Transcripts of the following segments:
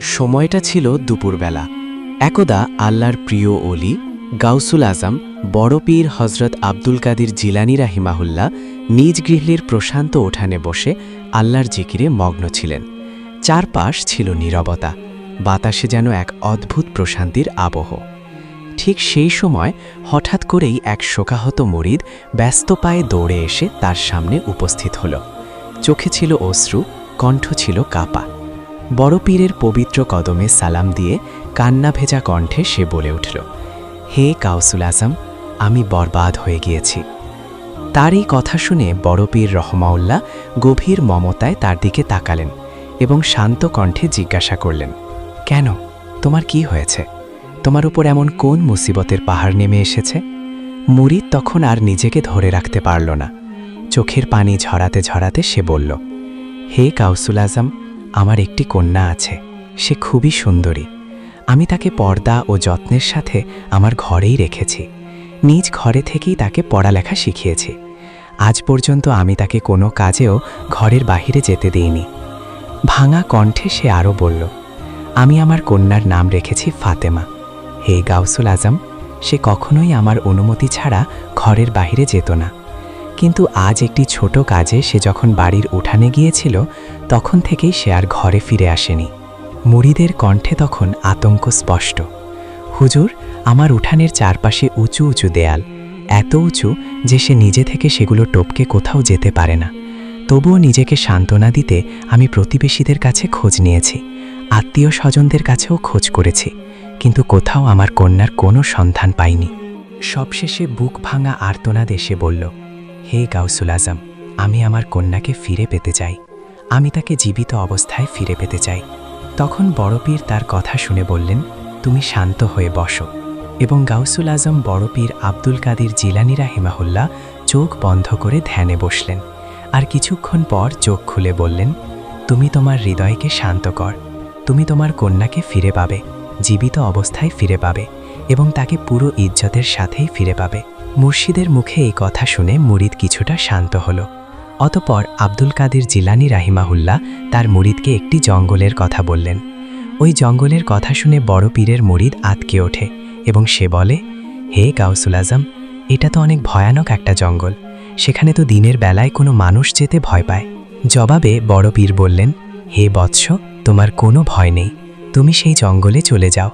সময়টা ছিল দুপুরবেলা। একদা আল্লাহর প্রিয় অলি গাউসুল আজম বড় পীর হজরত আব্দুল কাদির জিলানী রাহিমাহুল্লাহ নিজ গৃহের প্রশান্ত উঠানে বসে আল্লাহর জিকিরে মগ্ন ছিলেন। চারপাশ ছিল নীরবতা, বাতাসে যেন এক অদ্ভুত প্রশান্তির আবহ। ঠিক সেই সময় হঠাৎ করেই এক শোকাহত মুরিদ ব্যস্ত পায়ে দৌড়ে এসে তার সামনে উপস্থিত হল। চোখে ছিল অশ্রু, কণ্ঠ ছিল কাঁপা। বড় পীরের পবিত্র কদমে সালাম দিয়ে কান্না ভেজা কণ্ঠে সে বলে উঠল, হে গাউসুল আজম, আমি বরবাদ হয়ে গিয়েছি। তার এই কথা শুনে বড় পীর রহমাউল্লাহ গভীর মমতায় তার দিকে তাকালেন এবং শান্ত কণ্ঠে জিজ্ঞাসা করলেন, কেন, তোমার কি হয়েছে? তোমার উপর এমন কোন মুসিবতের পাহাড় নেমে এসেছে? মুরিদ তখন আর নিজেকে ধরে রাখতে পারল না। চোখের পানি ঝরাতে ঝরাতে সে বলল, হে গাউসুল আজম, আমার একটি কন্যা আছে। সে খুবই সুন্দরী। আমি তাকে পর্দা ও যত্নের সাথে আমার ঘরেই রেখেছি। নিজ ঘরে থেকেই তাকে পড়ালেখা শিখিয়েছি। আজ পর্যন্ত আমি তাকে কোনো কাজেও ঘরের বাহিরে যেতে দিইনি। ভাঙা কণ্ঠে সে আরও বলল, আমি আমার কন্যার নাম রেখেছি ফাতেমা। হে গাউসুল আজম, সে কখনোই আমার অনুমতি ছাড়া ঘরের বাহিরে যেত না। কিন্তু আজ একটি ছোট কাজে সে যখন বাড়ির উঠানে গিয়েছিল, তখন থেকেই সে আর ঘরে ফিরে আসেনি। মুরিদের কণ্ঠে তখন আতঙ্ক স্পষ্ট। হুজুর, আমার উঠানের চারপাশে উঁচু উঁচু দেয়াল, এত উঁচু যে সে নিজে থেকে সেগুলো টপকে কোথাও যেতে পারে না। তবুও নিজেকে সান্ত্বনা দিতে আমি প্রতিবেশীদের কাছে খোঁজ নিয়েছি, আত্মীয় স্বজনদের কাছেও খোঁজ করেছি, কিন্তু কোথাও আমার কন্যার কোনো সন্ধান পাইনি। সবশেষে বুক ভাঙা আর্তনাদ এসে বলল, হে গাউসুল আজম, আমি আমার কন্যাকে ফিরে পেতে চাই। আমি তাকে জীবিত অবস্থায় ফিরে পেতে চাই। তখন বড় পীর তার কথা শুনে বললেন, তুমি শান্ত হয়ে বসো। এবং গাউসুল আজম বড় পীর আব্দুল কাদির জিলানী রাহিমাহুল্লাহ চোখ বন্ধ করে ধ্যানে বসলেন। আর কিছুক্ষণ পর চোখ খুলে বললেন, তুমি তোমার হৃদয়কে শান্ত কর। তুমি তোমার কন্যাকে ফিরে পাবে, জীবিত অবস্থায় ফিরে পাবে, এবং তাকে পুরো ইজ্জতের সাথেই ফিরে পাবে। মুর্শিদের মুখে এই কথা শুনে মুরিদ কিছুটা শান্ত হল। অতপর আব্দুল কাদির জিলানী রাহিমাহুল্লাহ তার মুরিদকে একটি জঙ্গলের কথা বললেন। ওই জঙ্গলের কথা শুনে বড় পীরের মুরিদ আতকে ওঠে এবং সে বলে, হে গাউসুল আজম, এটা তো অনেক ভয়ানক একটা জঙ্গল। সেখানে তো দিনের বেলায় কোনো মানুষ যেতে ভয় পায়। জবাবে বড় পীর বললেন, হে বৎস, তোমার কোনো ভয় নেই। তুমি সেই জঙ্গলে চলে যাও।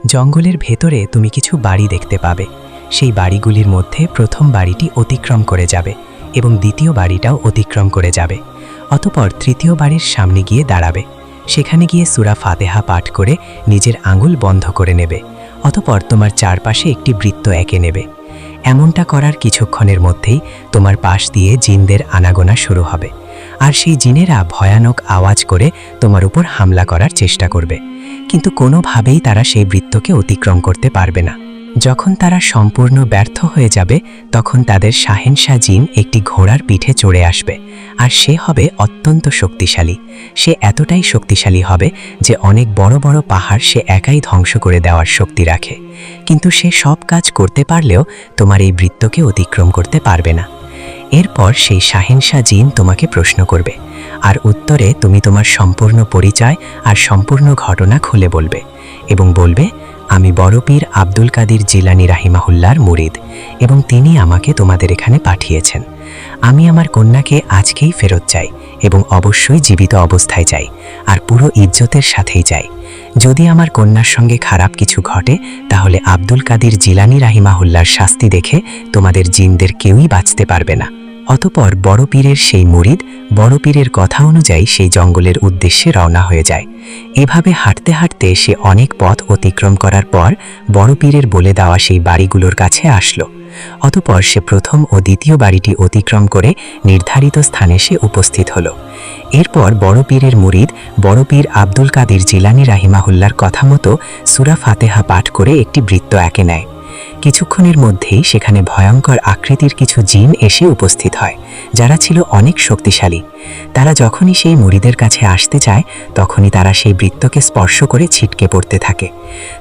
জঙ্গলের ভেতরে তুমি কিছু বাড়ি দেখতে পাবে। সেই বাড়িগুলির মধ্যে প্রথম বাড়িটি অতিক্রম করে যাবে এবং দ্বিতীয় বাড়িটাও অতিক্রম করে যাবে। অতপর তৃতীয় বাড়ির সামনে গিয়ে দাঁড়াবে। সেখানে গিয়ে সূরা ফাতিহা পাঠ করে নিজের আঙুল বন্ধ করে নেবে। অতপর তোমার চারপাশে একটি বৃত্ত এঁকে নেবে। এমনটা করার কিছুক্ষণের মধ্যেই তোমার পাশ দিয়ে জিনদের আনাগোনা শুরু হবে, আর সেই জিনেরা ভয়ানক আওয়াজ করে তোমার উপর হামলা করার চেষ্টা করবে, কিন্তু কোনোভাবেই তারা সেই বৃত্তকে অতিক্রম করতে পারবে না। যখন তারা সম্পূর্ণ ব্যর্থ হয়ে যাবে, তখন তাদের শাহেনশাহ জিন একটি ঘোড়ার পিঠে চড়ে আসবে, আর সে হবে অত্যন্ত শক্তিশালী। সে এতটাই শক্তিশালী হবে যে অনেক বড় বড় পাহাড় সে একাই ধ্বংস করে দেওয়ার শক্তি রাখে। কিন্তু সে সব কাজ করতে পারলেও তোমার এই বৃত্তকে অতিক্রম করতে পারবে না। এরপর সেই শাহেনশাহ জিন তোমাকে প্রশ্ন করবে, আর উত্তরে তুমি তোমার সম্পূর্ণ পরিচয় আর সম্পূর্ণ ঘটনা খুলে বলবে এবং বলবে, আমি বড় পীর আব্দুল কাদির জিলানী রাহিমাহুল্লাহর মুরিদ, এবং তিনি আমাকে তোমাদের এখানে পাঠিয়েছেন। আমি আমার কন্যাকে আজকেই ফেরত চাই, এবং অবশ্যই জীবিত অবস্থায় চাই, আর পুরো ইজ্জতের সাথেই চাই। যদি আমার কন্যার সঙ্গে খারাপ কিছু ঘটে, তাহলে আব্দুল কাদির জিলানী রাহিমাহুল্লাহর শাস্তি দেখে তোমাদের জিনদের কেউই বাঁচতে পারবে না। অতপর বড় পীরের সেই মুরিদ বড় পীরের কথা অনুযায়ী সেই জঙ্গলের উদ্দেশ্যে রওনা হয়ে যায়। এভাবে হাঁটতে হাঁটতে সে অনেক পথ অতিক্রম করার পর বড় পীরের বলে দেওয়া সেই বাড়িগুলোর কাছে আসলো। অতপর সে প্রথম ও দ্বিতীয় বাড়িটি অতিক্রম করে নির্ধারিত স্থানে সে উপস্থিত হল। এরপর বড় পীরের মুরিদ বড় পীর আব্দুল কাদির জিলানী রাহিমাহুল্লাহর কথা মতো সূরা ফাতিহা পাঠ করে একটি বৃত্ত এঁকে নেয়। কিছুক্ষণের মধ্যেই সেখানে ভয়ঙ্কর আকৃতির কিছু জিন এসে উপস্থিত হয়, যারা ছিল অনেক শক্তিশালী। তারা যখনই সেই মুরিদের কাছে আসতে চায়, তখনই তারা সেই বৃত্তকে স্পর্শ করে ছিটকে পড়তে থাকে।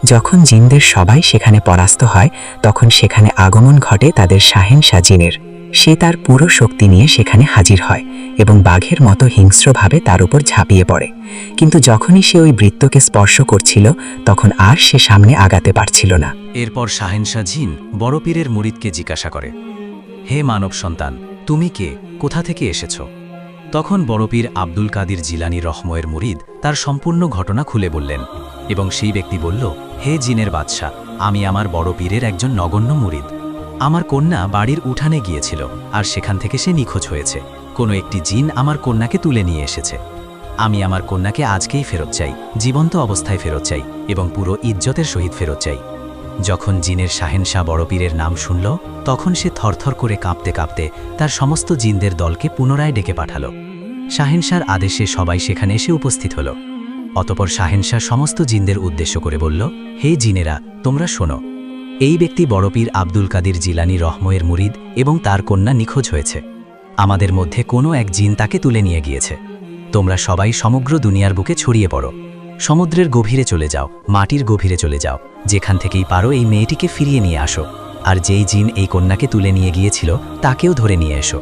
যখন জিনদের সবাই সেখানে পরাস্ত হয়, তখন সেখানে আগমন ঘটে তাদের শাহেনশাহ জিনের। সে তার পুরো শক্তি নিয়ে সেখানে হাজির হয় এবং বাঘের মতো হিংস্রভাবে তার উপর ঝাঁপিয়ে পড়ে। কিন্তু যখনই সে ওই বৃত্তকে স্পর্শ করছিল তখন আর সে সামনে আগাতে পারছিল না। এরপর শাহেনশাহ জিন বড় পীরের মুরিদকে জিজ্ঞাসা করে, হে মানব সন্তান, তুমি কে, কোথা থেকে এসেছ? তখন বড় পীর আব্দুল কাদির জিলানী রহময়ের মুরিদ তার সম্পূর্ণ ঘটনা খুলে বললেন এবং সেই ব্যক্তি বলল, হে জিনের বাদশাহ, আমি আমার বড় পীরের একজন নগণ্য মুরিদ। আমার কন্যা বাড়ির উঠানে গিয়েছিল আর সেখান থেকে সে নিখোঁজ হয়েছে। কোনো একটি জিন আমার কন্যাকে তুলে নিয়ে এসেছে। আমি আমার কন্যাকে আজকেই ফেরত চাই, জীবন্ত অবস্থায় ফেরত চাই এবং পুরো ইজ্জতের সহিত ফেরত চাই। যখন জিনের শাহেনশাহ বড় পীরের নাম শুনল তখন সে থরথর করে কাঁপতে কাঁপতে তার সমস্ত জিনদের দলকে পুনরায় ডেকে পাঠালো। শাহেনশাহর আদেশে সবাই সেখানে এসে উপস্থিত হল। অতপর শাহেনশাহ সমস্ত জিনদের উদ্দেশ্য করে বলল, হে জিনেরা, তোমরা শোনো, এই ব্যক্তি বড় পীর আব্দুল কাদির জিলানী রহময়ের মুরিদ এবং তার কন্যা নিখোঁজ হয়েছে। আমাদের মধ্যে কোনো এক জিন তাকে তুলে নিয়ে গিয়েছে। তোমরা সবাই সমগ্র দুনিয়ার বুকে ছড়িয়ে পড়ো, সমুদ্রের গভীরে চলে যাও, মাটির গভীরে চলে যাও, যেখান থেকেই পারো এই মেয়েটিকে ফিরিয়ে নিয়ে আসো, আর যেই জিন এই কন্যাকে তুলে নিয়ে গিয়েছিল তাকেও ধরে নিয়ে এসো।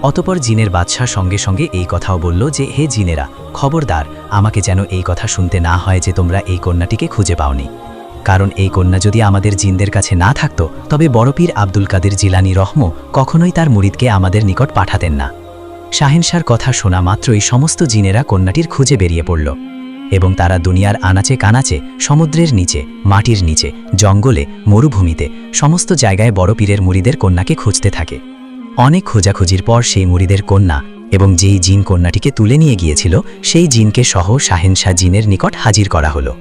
অতপর জিনের বাদশাহ সঙ্গে সঙ্গে এই কথাও বলল যে, হে জিনেরা, খবরদার, আমাকে যেন এই কথা শুনতে না হয় যে তোমরা এই কন্যাটিকে খুঁজে পাওনি। কারণ এই কন্যা যদি আমাদের জিনদের কাছে না থাকত তবে বড় পীর আব্দুল কাদির জিলানী রহম কখনোই তার মুরিদকে আমাদের নিকট পাঠাতেন না। শাহেনশাহর কথা শোনা মাত্রই সমস্ত জিনেরা কন্যাটির খুঁজে বেরিয়ে পড়ল এবং তারা দুনিয়ার আনাচে কানাচে, সমুদ্রের নিচে, মাটির নিচে, জঙ্গলে, মরুভূমিতে, সমস্ত জায়গায় বড় পীরের মুরিদের কন্যাকে খুঁজতে থাকে। অনেক খোঁজাখুঁজির পর সেই মুরিদের কন্যা এবং যেই জিন কন্যাটিকে তুলে নিয়ে গিয়েছিল সেই জিনকে সহ শাহেনশাহ জিনের নিকট হাজির করা হলো।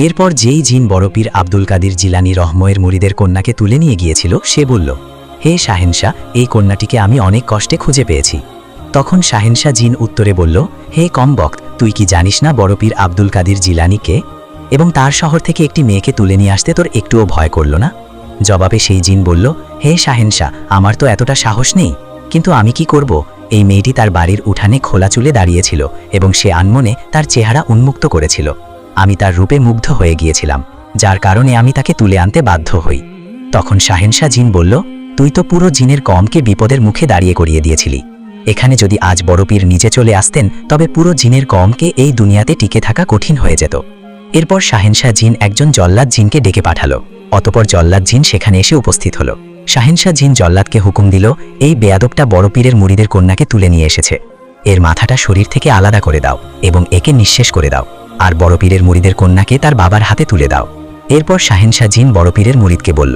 এরপর যেই জিন বড় পীর আব্দুল কাদির জিলানী রহময়ের মুরিদের কন্যাকে তুলে নিয়ে গিয়েছিল সে বলল, হে শাহেনশাহ, এই কন্যাটিকে আমি অনেক কষ্টে খুঁজে পেয়েছি। তখন শাহেনশাহ জিন উত্তরে বলল, হে কমবক্ত, তুই কি জানিস না বড় পীর আব্দুল কাদির জিলানীকে এবং তার শহর থেকে একটি মেয়েকে তুলে নিয়ে আসতে তোর একটুও ভয় করল না? জবাবে সেই জিন বলল, হে শাহেনশাহ, আমার তো এতটা সাহস নেই, কিন্তু আমি কি করব? এই মেয়েটি তার বাড়ির উঠানে খোলা চুলে দাঁড়িয়েছিল এবং সে আনমনে তার চেহারা উন্মুক্ত করেছিল। আমি তার রূপে মুগ্ধ হয়ে গিয়েছিলাম, যার কারণে আমি তাকে তুলে আনতে বাধ্য হই। তখন শাহেনশাহ জিন বলল, তুই তো পুরো জিনের কমকে বিপদের মুখে দাঁড়িয়ে করিয়ে দিয়েছিলি। এখানে যদি আজ বড় পীর নিজে চলে আসতেন তবে পুরো জিনের কমকে এই দুনিয়াতে টিকে থাকা কঠিন হয়ে যেত। এরপর শাহেনশাহ জিন একজন জল্লাদ জিনকে ডেকে পাঠালো। অতপর জল্লাদ জিন সেখানে এসে উপস্থিত হলো। শাহেনশাহ জিন জল্লাদকে হুকুম দিল, এই বেয়াদবটা বড় পীরের মুরিদের কন্যাকে তুলে নিয়ে এসেছে, এর মাথাটা শরীর থেকে আলাদা করে দাও এবং একে নিঃশেষ করে দাও, আর বড় পীরের মুরিদের কন্যাকে তার বাবার হাতে তুলে দাও। এরপর শাহেনশাহ জিন বড় পীরের মুরিদকে বলল,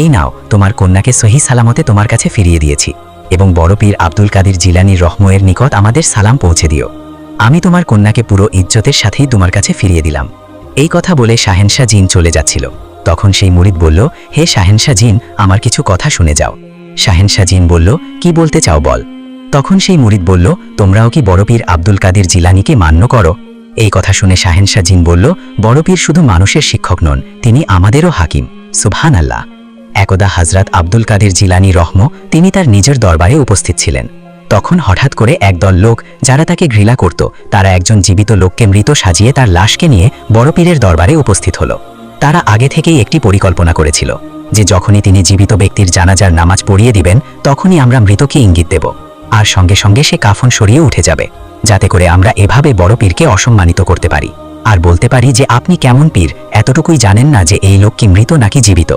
এই নাও, তোমার কন্যাকে সহি সালামতে তোমার কাছে ফিরিয়ে দিয়েছি এবং বড় পীর আব্দুল কাদির জিলানী রহময়ের নিকট আমাদের সালাম পৌঁছে দিও। আমি তোমার কন্যাকে পুরো ইজ্জতের সাথেই তোমার কাছে ফিরিয়ে দিলাম। এই কথা বলে শাহেনশাহ জিন চলে যাচ্ছিল। তখন সেই মুরিদ বলল, হে শাহেনশাহ জিন, আমার কিছু কথা শুনে যাও। শাহেনশাহ জিন বলল, কি বলতে চাও বল। তখন সেই মুরিদ বলল, তোমরাও কি বড় পীর আব্দুল কাদির জিলানীকে মান্য করো? এই কথা শুনে শাহেনশাহ জিন বলল, বড় পীর শুধু মানুষের শিক্ষক নন, তিনি আমাদেরও হাকিম। সুবহানাল্লাহ। একদা হযরত আব্দুল কাদির জিলানী রহম তিনি তার নিজের দরবারে উপস্থিত ছিলেন। তখন হঠাৎ করে একদল লোক যারা তাকে ঘৃণা করত তারা একজন জীবিত লোককে মৃত সাজিয়ে তার লাশকে নিয়ে বড় পীরের দরবারে উপস্থিত হলো। তারা আগে থেকেই একটি পরিকল্পনা করেছিল যে যখনই তিনি জীবিত ব্যক্তির জানাজার নামাজ পড়িয়ে দিবেন তখনই আমরা মৃতকে ইঙ্গিত দেব, আর সঙ্গে সঙ্গে সে কাফন সরিয়ে উঠে যাবে, যাতে করে আমরা এভাবে বড় পীরকে অসম্মানিত করতে পারি আর বলতে পারি যে আপনি কেমন পীর, এতটুকুই জানেন না যে এই লোক কি মৃত নাকি জীবিত।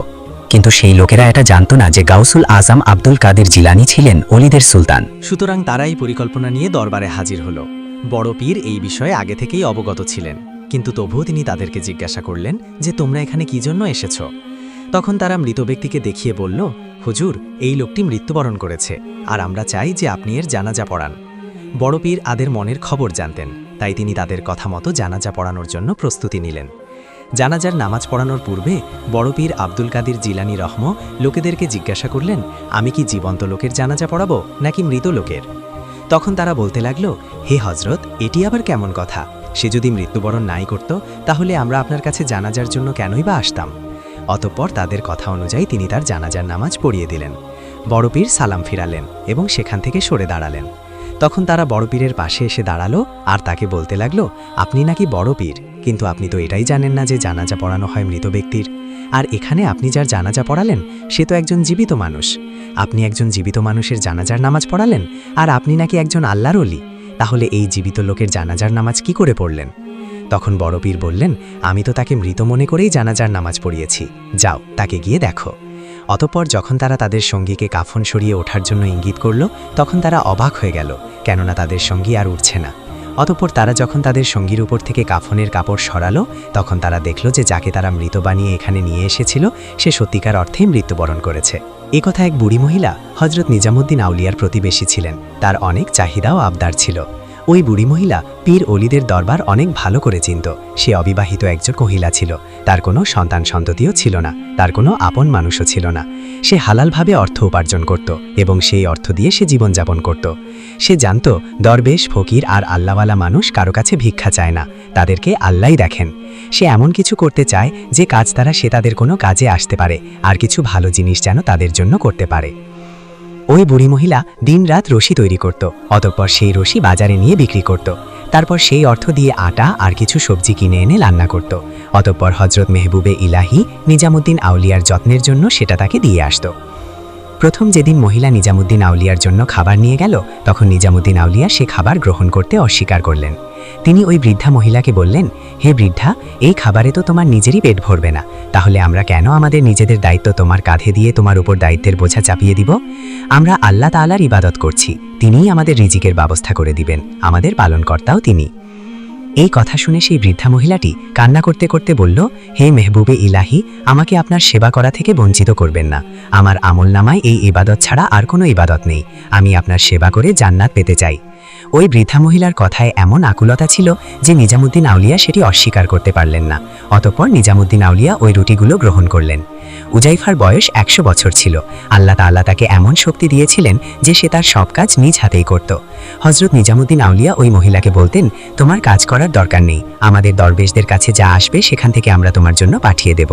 কিন্তু সেই লোকেরা এটা জানতো না যে গাউসুল আজম আব্দুল কাদির জিলানী ছিলেন ওলিদের সুলতান। সুতরাং তারা এই পরিকল্পনা নিয়ে দরবারে হাজির হলো। বড় পীর এই বিষয়ে আগে থেকেই অবগত ছিলেন, কিন্তু তবুও তিনি তাদেরকে জিজ্ঞাসা করলেন যে তোমরা এখানে কি জন্য এসেছ। তখন তারা মৃত ব্যক্তিকে দেখিয়ে বলল, হুজুর, এই লোকটি মৃত্যুবরণ করেছে আর আমরা চাই যে আপনি এর জানাজা পড়ান। বড় পীর আদের মনের খবর জানতেন, তাই তিনি তাদের কথা মতো জানাজা পড়ানোর জন্য প্রস্তুতি নিলেন। জানাজার নামাজ পড়ানোর পূর্বে বড় পীর আব্দুল কাদির জিলানী রহম লোকেদেরকে জিজ্ঞাসা করলেন, আমি কি জীবন্ত লোকের জানাজা পড়াবো নাকি মৃত লোকের? তখন তারা বলতে লাগলো, হে হজরত, এটি আবার কেমন কথা? সে যদি মৃত্যুবরণ নাই করত তাহলে আমরা আপনার কাছে জানাজার জন্য কেনই বা আসতাম? অতঃপর তাদের কথা অনুযায়ী তিনি তার জানাজার নামাজ পড়িয়ে দিলেন। বড় পীর সালাম ফিরালেন এবং সেখান থেকে সরে দাঁড়ালেন। তখন তারা বড় পীরের পাশে এসে দাঁড়ালো আর তাকে বলতে লাগলো, আপনি নাকি বড় পীর, কিন্তু আপনি তো এটাই জানেন না যে জানাজা পড়ানো হয় মৃত ব্যক্তির। আর এখানে আপনি যার জানাজা পড়ালেন সে তো একজন জীবিত মানুষ। আপনি একজন জীবিত মানুষের জানাজার নামাজ পড়ালেন, আর আপনি নাকি একজন আল্লাহর ওলি। তাহলে এই জীবিত লোকের জানাজার নামাজ কি করে পড়লেন? তখন বড় পীর বললেন, আমি তো তাকে মৃত মনে করেই জানাজার নামাজ পড়িয়েছি, যাও তাকে গিয়ে দেখো। অতঃপর যখন তারা তাদের সঙ্গীকে কাফন সরিয়ে ওঠার জন্য ইঙ্গিত করল, তখন তারা অবাক হয়ে গেল, কেননা তাদের সঙ্গী আর উঠছে না। অতঃপর তারা যখন তাদের সঙ্গীর উপর থেকে কাফনের কাপড় সরালো, তখন তারা দেখল যে যাকে তারা মৃত বানিয়ে এখানে নিয়ে এসেছিল সে সত্যিকার অর্থেই মৃত্যুবরণ করেছে। এ কথা এক বুড়ি মহিলা হজরত নিজামুদ্দিন আউলিয়ার প্রতিবেশী ছিলেন। তার অনেক চাহিদা ও আবদার ছিল। ওই বুড়ি মহিলা পীর অলিদের দরবার অনেক ভালো করে চিনত। সে অবিবাহিত একজন মহিলা ছিল, তার কোনো সন্তান সন্ততিও ছিল না, তার কোনো আপন মানুষও ছিল না। সে হালালভাবে অর্থ উপার্জন করত এবং সেই অর্থ দিয়ে সে জীবনযাপন করত। সে জানত দরবেশ, ফকির আর আল্লাহওয়ালা মানুষ কারো কাছে ভিক্ষা চায় না, তাদেরকে আল্লাহই দেখেন। সে এমন কিছু করতে চায় যে কাজ দ্বারা সে তাদের কোনো কাজে আসতে পারে, আর কিছু ভালো জিনিস যেন তাদের জন্য করতে পারে। ওই বুড়ি মহিলা দিনরাত রশি তৈরি করত, অতঃপর সেই রশি বাজারে নিয়ে বিক্রি করত। তারপর সেই অর্থ দিয়ে আটা আর কিছু সবজি কিনে এনে রান্না করত। অতঃপর হজরত মেহবুবে ইলাহি নিজামুদ্দিন আউলিয়ার যত্নের জন্য সেটা তাকে দিয়ে আসত। প্রথম যেদিন মহিলা নিজামুদ্দিন আউলিয়ার জন্য খাবার নিয়ে গেল, তখন নিজামুদ্দিন আউলিয়া সে খাবার গ্রহণ করতে অস্বীকার করলেন। তিনি ওই বৃদ্ধা মহিলাকে বললেন, হে বৃদ্ধা, এই খাবারে তো তোমার নিজেরই পেট ভরবে না, তাহলে আমরা কেন আমাদের নিজেদের দায়িত্ব তোমার কাঁধে দিয়ে তোমার উপর দায়িত্বের বোঝা চাপিয়ে দিব? আমরা আল্লাহ তাআলার ইবাদত করছি, তিনিই আমাদের রিজিকের ব্যবস্থা করে দিবেন, আমাদের পালনকর্তাও তিনি। এই কথা শুনে সেই বৃদ্ধা মহিলাটি কান্না করতে করতে বলল, হে মেহবুবে ইলাহি, আমাকে আপনার সেবা করা থেকে বঞ্চিত করবেন না। আমার আমলনামায় এই ইবাদত ছাড়া আর কোনো ইবাদত নেই। আমি আপনার সেবা করে জান্নাত পেতে চাই। ওই বৃদ্ধা মহিলার কথায় এমন আকুলতা ছিল যে নিজামুদ্দিন আউলিয়া সেটি অস্বীকার করতে পারলেন না। অতঃপর নিজামুদ্দিন আউলিয়া ওই রুটিগুলো গ্রহণ করলেন। উজাইফার বয়স 100 বছর ছিল। আল্লাহ তাআলা তাকে এমন শক্তি দিয়েছিলেন যে সে তার সব কাজ নিজ হাতেই করত। হজরত নিজামুদ্দিন আউলিয়া ওই মহিলাকে বলতেন, তোমার কাজ করার দরকার নেই, আমাদের দরবেশদের কাছে যা আসবে সেখান থেকে আমরা তোমার জন্য পাঠিয়ে দেব।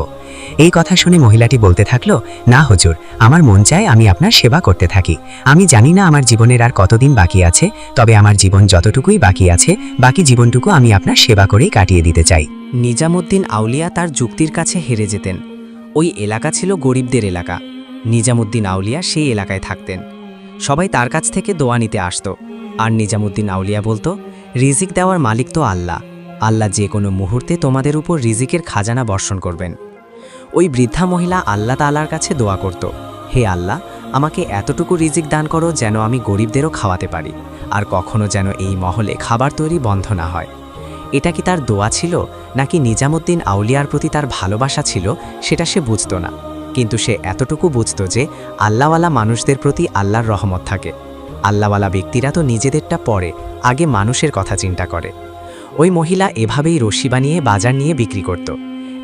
এই কথা শুনে মহিলাটি বলতে থাকলো, না হুজুর, আমার মন চায় আমি আপনার সেবা করতে থাকি। আমি জানি না আমার জীবনের আর কতদিন বাকি আছে, তবে আমার জীবন যতটুকুই বাকি আছে, বাকি জীবনটুকু আমি আপনার সেবা করেই কাটিয়ে দিতে চাই। নিজামুদ্দিন আউলিয়া তার যুক্তির কাছে হেরে যেতেন। ওই এলাকা ছিল গরিবদের এলাকা। নিজামুদ্দিন আউলিয়া সেই এলাকায় থাকতেন। সবাই তার কাছ থেকে দোয়া নিতে আসত। আর নিজামুদ্দিন আউলিয়া বলতো, রিজিক দেওয়ার মালিক তো আল্লাহ, আল্লাহ যে কোনো মুহূর্তে তোমাদের উপর রিজিকের খাজানা বর্ষণ করবেন। ওই বৃদ্ধা মহিলা আল্লাহ তাআলার কাছে দোয়া করত, হে আল্লাহ, আমাকে এতটুকু রিজিক দান করো যেন আমি গরিবদেরও খাওয়াতে পারি, আর কখনো যেন এই মহলে খাবার তৈরি বন্ধ না হয়। এটা কি তার দোয়া ছিল নাকি নিজামুদ্দিন আউলিয়ার প্রতি তার ভালোবাসা ছিল সেটা সে বুঝতো না, কিন্তু সে এতটুকু বুঝতো যে আল্লাহওয়ালা মানুষদের প্রতি আল্লাহর রহমত থাকে। আল্লাহওয়ালা ব্যক্তিরা তো নিজেদেরটা পরে, আগে মানুষের কথা চিন্তা করে। ওই মহিলা এভাবেই রশি বানিয়ে বাজার নিয়ে বিক্রি করত।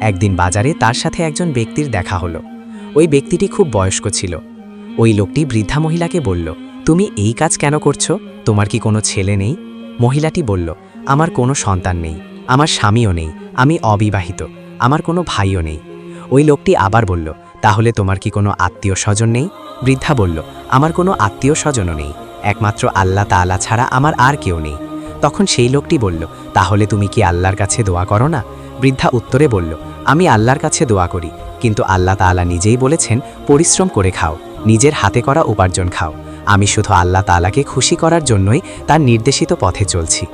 একদিন বাজারে তার সাথে একজন ব্যক্তির দেখা হলো। ওই ব্যক্তিটি খুব বয়স্ক ছিল। ওই লোকটি বৃদ্ধা মহিলাকে বলল, তুমি এই কাজ কেন করছো? তোমার কি কোনো ছেলে নেই? মহিলাটি বলল, আমার কোনো সন্তান নেই, আমার স্বামীও নেই, আমি অবিবাহিত, আমার কোনো ভাইও নেই। ওই লোকটি আবার বলল, তাহলে তোমার কি কোনো আত্মীয় স্বজন নেই? বৃদ্ধা বলল, আমার কোনো আত্মীয় স্বজনও নেই, একমাত্র আল্লাহ তাআলা ছাড়া আমার আর কেউ নেই। তখন সেই লোকটি বলল, তাহলে তুমি কি আল্লাহর কাছে দোয়া করো না? বৃদ্ধা উত্তরে বলল, আমি আল্লাহর কাছে দোয়া করি, কিন্তু আল্লাহ তাআলা নিজেই বলেছেন পরিশ্রম করে খাও, নিজের হাতে করা উপার্জন খাও। আমি শুধু আল্লাহ তাআলাকে খুশি করার জন্যই তার নির্দেশিত পথে চলছি।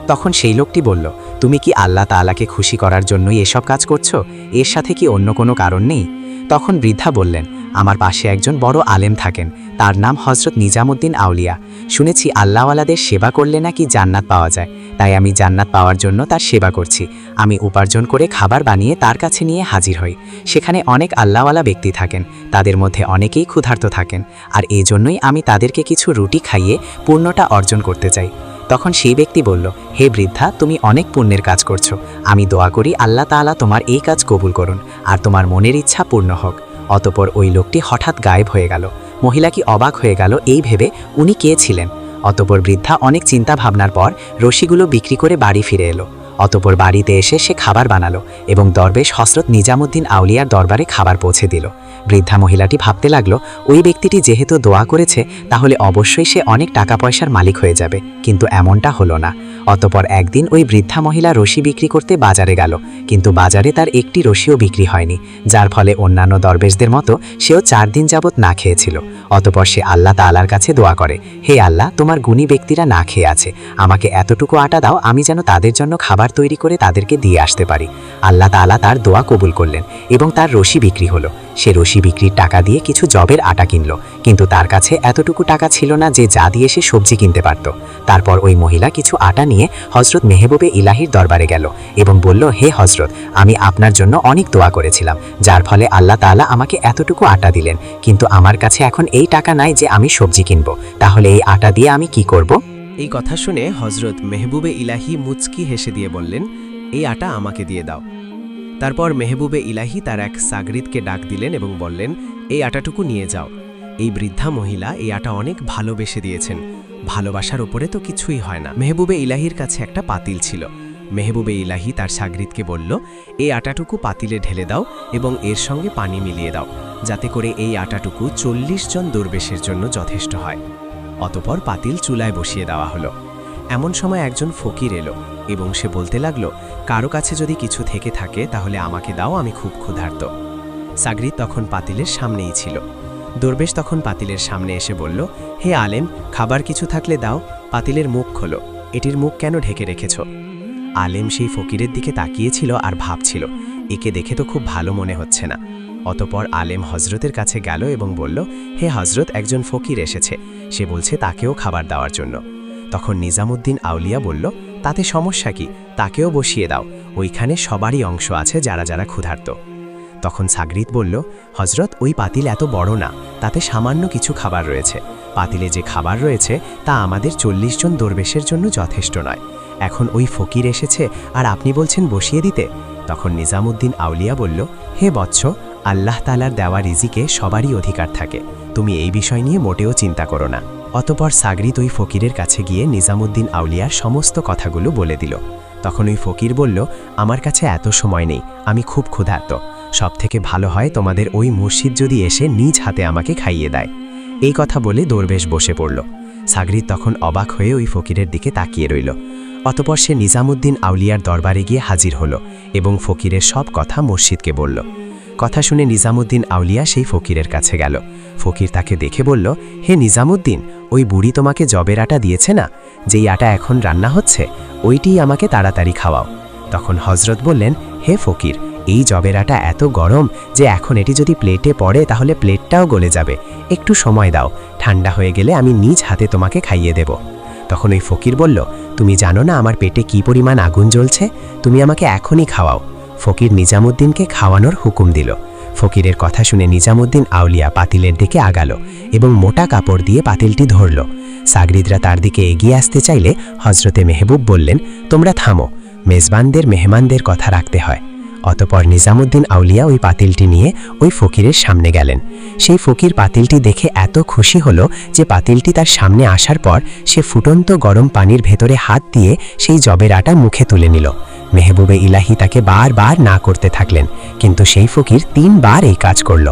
তখন সেই লোকটি বলল, তুমি কি আল্লাহ তাআলাকে খুশি করার জন্যই এসব কাজ করছো? এর সাথে কি অন্য কোনো কারণ নেই? তখন বৃদ্ধা বললেন, আমার পাশে একজন বড় আলেম থাকেন, তার নাম হজরত নিজামুদ্দিন আউলিয়া। শুনেছি আল্লাহওয়ালাদের সেবা করলে নাকি জান্নাত পাওয়া যায়, তাই আমি জান্নাত পাওয়ার জন্য তার সেবা করছি। আমি উপার্জন করে খাবার বানিয়ে তার কাছে নিয়ে হাজির হই। সেখানে অনেক আল্লাহওয়ালা ব্যক্তি থাকেন, তাদের মধ্যে অনেকেই ক্ষুধার্ত থাকেন, আর এই জন্যই আমি তাদেরকে কিছু রুটি খাইয়ে পুণ্যটা অর্জন করতে চাই। তখন সেই ব্যক্তি বলল, হে বৃদ্ধা, তুমি অনেক পুণ্যের কাজ করছো। আমি দোয়া করি আল্লাহ তাআলা তোমার এই কাজ কবুল করুন, আর তোমার মনের ইচ্ছা পূর্ণ হোক। অতঃপর ওই লোকটি হঠাৎ গায়েব হয়ে গেল। মহিলা কি অবাক হয়ে গেল এই ভেবে উনি কে ছিলেন। অতঃপর বৃদ্ধা অনেক চিন্তা ভাবনার পর রশিগুলো বিক্রি করে বাড়ি ফিরে এলো। অতঃপর বাড়িতে এসে সে খাবার বানালো এবং দরবেশ হজরত নিজামুদ্দিন আউলিয়ার দরবারে খাবার পৌঁছে দিল। বৃদ্ধা মহিলাটি ভাবতে লাগলো ওই ব্যক্তিটি যেহেতু দোয়া করেছে তাহলে অবশ্যই সে অনেক টাকা পয়সার মালিক হয়ে যাবে, কিন্তু এমনটা হলো না। অতপর একদিন ওই বৃদ্ধা মহিলা রশি বিক্রি করতে বাজারে গেল, কিন্তু বাজারে তার একটি রশিও বিক্রি হয়নি, যার ফলে অন্যান্য দরবেশদের মতো সেও 4 দিন যাবৎ না খেয়েছিল। অতপর সে আল্লাহ তাআলার কাছে দোয়া করে, হে আল্লাহ, তোমার গুণী ব্যক্তিরা না খেয়ে আছে, আমাকে এতটুকু আটা দাও আমি যেন তাদের জন্য খাবার তৈরি করে তাদেরকে দিয়ে আসতে পারি। আল্লাহ তাআলা তার দোয়া কবুল করলেন এবং তার রশি বিক্রি হলো। সে রশি বিক্রির টাকা দিয়ে কিছু জবের আটা কিনল, কিন্তু তার কাছে এতটুকু টাকা ছিল না যে যা দিয়ে সে সবজি কিনতে পারত। তারপর ওই মহিলা কিছু আটা নিয়ে হযরত মেহবুবে ইলাহির দরবারে গেল এবং বলল, হে হযরত, আমি আপনার জন্য অনেক দোয়া করেছিলাম, যার ফলে আল্লাহ তাআলা আমাকে এতটুকু আটা দিলেন, কিন্তু আমার কাছে এখন এই টাকা নাই যে আমি সবজি কিনব, তাহলে এই আটা দিয়ে আমি কি করব? এই কথা শুনে হযরত মেহবুবে ইলাহি মুচকি হেসে দিয়ে বললেন, এই আটা আমাকে দিয়ে দাও। তারপর মেহবুবে ইলাহি তার এক সাগরিদকে ডাক দিলেন এবং বললেন, এই আটাটুকু নিয়ে যাও। এই বৃদ্ধা মহিলা এই আটা অনেক ভালোবেসে দিয়েছেন, ভালোবাসার উপরে তো কিছুই হয় না। মেহবুবে ইলাহির কাছে একটা পাতিল ছিল। মেহবুবে ইলাহি তার সাগরিদকে বলল, এই আটাটুকু পাতিলে ঢেলে দাও এবং এর সঙ্গে পানি মিলিয়ে দাও, যাতে করে এই আটাটুকু 40 জন দরবেশের জন্য যথেষ্ট হয়। অতপর পাতিল চুলায় বসিয়ে দেওয়া হলো। এমন সময় একজন ফকির এলো এবং সে বলতে লাগলো, কারো কাছে যদি কিছু থেকে থাকে তাহলে আমাকে দাও, আমি খুব ক্ষুধার্ত। সাগরিদ তখন পাতিলের সামনেই ছিল। দরবেশ তখন পাতিলের সামনে এসে বলল, হে আলেম, খাবার কিছু থাকলে দাও, পাতিলের মুখ খোলো, এটির মুখ কেন ঢেকে রেখেছ? আলেম সেই ফকিরের দিকে তাকিয়েছিল আর ভাবছিল, একে দেখে তো খুব ভালো মনে হচ্ছে না। অতপর আলেম হযরতের কাছে গেল এবং বলল, হে হযরত, একজন ফকির এসেছে, সে বলছে তাকেও খাবার দেওয়ার জন্য। তখন নিজামুদ্দিন আউলিয়া বলল, তাতে সমস্যা কি, তাকেও বসিয়ে দাও, ওইখানে সবারই অংশ আছে যারা যারা ক্ষুধার্ত। তখন সাগরিদ বলল, হযরত, ওই পাতিল এত বড় না, তাতে সামান্য কিছু খাবার রয়েছে, পাতিলে যে খাবার রয়েছে তা আমাদের 40 জন দরবেশের জন্য যথেষ্ট নয়। এখন ওই ফকির এসেছে আর আপনি বলছেন বসিয়ে দিতে? তখন নিজামুদ্দিন আউলিয়া বলল, হে বৎস, আল্লাহ তাআলার দেওয়া রিজিকে সবারই অধিকার থাকে, তুমি এই বিষয় নিয়ে মোটেও চিন্তা করো না। অতপর সাগরিদ ওই ফকিরের কাছে গিয়ে নিজামুদ্দিন আউলিয়ার সমস্ত কথাগুলো বলে দিল। তখন ওই ফকির বলল, আমার কাছে এত সময় নেই, আমি খুব ক্ষুধার্ত, সবথেকে ভালো হয় তোমাদের ওই মুর্শিদ যদি এসে নিজ হাতে আমাকে খাইয়ে দেয়। এই কথা বলে দরবেশ বসে পড়ল। সাগরিদ তখন অবাক হয়ে ওই ফকিরের দিকে তাকিয়ে রইল। অতপর সে নিজামুদ্দিন আউলিয়ার দরবারে গিয়ে হাজির হলো এবং ফকিরের সব কথা মুর্শিদকে বলল। কথা শুনে নিজামুদ্দিন আউলিয়া সেই ফকিরের কাছে গেল। ফকির তাকে দেখে বলল, হে নিজামুদ্দিন, ওই বুড়ি তোমাকে জবের আটা দিয়েছে না, যেই আটা এখন রান্না হচ্ছে, ওইটিই আমাকে তাড়াতাড়ি খাওয়াও। তখন হযরত বললেন, হে ফকির, এই জবের আটা এত গরম যে এখন এটি যদি প্লেটে পড়ে তাহলে প্লেটটাও গলে যাবে, একটু সময় দাও, ঠান্ডা হয়ে গেলে আমি নিজ হাতে তোমাকে খাইয়ে দেব। তখন ওই ফকির বলল, তুমি জানো না আমার পেটে কি পরিমাণ আগুন জ্বলছে, তুমি আমাকে এখনই খাওয়াও। ফকির নিজামুদ্দিনকে খাওয়ানোর হুকুম দিল। ফকিরের কথা শুনে নিজামুদ্দিন আউলিয়া পাতিলের দিকে আগালো এবং মোটা কাপড় দিয়ে পাতিলটি ধরল। সাগরিদরা তার দিকে এগিয়ে আসতে চাইলে হযরতে মেহবুব বললেন, তোমরা থামো, মেজবানদের মেহমানদের কথা রাখতে হয়। অতপর নিজামুদ্দিন আউলিয়া ওই পাতিলটি নিয়ে ওই ফকিরের সামনে গেলেন। সেই ফকির পাতিলটি দেখে এত খুশি হলো যে পাতিলটি তার সামনে আসার পর সে ফুটন্ত গরম পানির ভেতরে হাত দিয়ে সেই জবের আটা মুখে তুলে নিল। মেহবুবে ইলাহি তাকে বারবার না করতে থাকলেন, কিন্তু সেই ফকির 3 বার এই কাজ করল।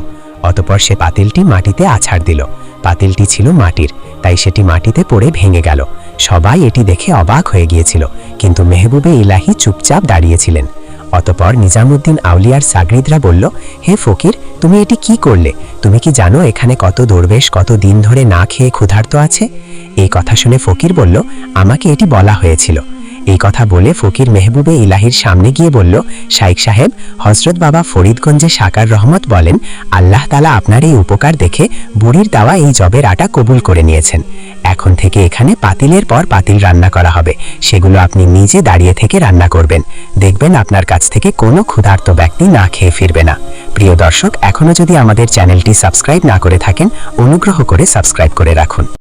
অতপর সে পাতিলটি মাটিতে আছাড় দিল। পাতিলটি ছিল মাটির, তাই সেটি মাটিতে পড়ে ভেঙে গেল। সবাই এটি দেখে অবাক হয়ে গিয়েছিল, কিন্তু মেহবুবে ইলাহি চুপচাপ দাঁড়িয়েছিলেন। অতপর নিজামুদ্দিন আউলিয়ার সাগরিদরা বলল, হে ফকির, তুমি এটি কি করলে? তুমি কি জানো এখানে কত দরবেশ কত দিন ধরে না খেয়ে ক্ষুধার্ত আছে? এই কথা শুনে ফকির বলল, আমাকে এটি বলা হয়েছিল। এই কথা বলে ফকির মেহবুবে ইলাহির সামনে গিয়ে বলল, শাইখ সাহেব, হযরত বাবা ফরিদগঞ্জে সাকার রহমত বলেন, আল্লাহ তাআলা আপনার এই উপকার দেখে বুড়ির দেওয়া এই জবের আটা কবুল করে নিয়েছেন। এখন থেকে এখানে পাতিলের পর পাতিল রান্না করা হবে, সেগুলো আপনি নিজে দাঁড়িয়ে থেকে রান্না করবেন, দেখবেন আপনার কাছ থেকে কোনো ক্ষুধার্ত ব্যক্তি না খেয়ে ফিরবে না। প্রিয় দর্শক, এখনো যদি আমাদের চ্যানেলটি সাবস্ক্রাইব না করে থাকেন, অনুগ্রহ করে সাবস্ক্রাইব করে রাখুন।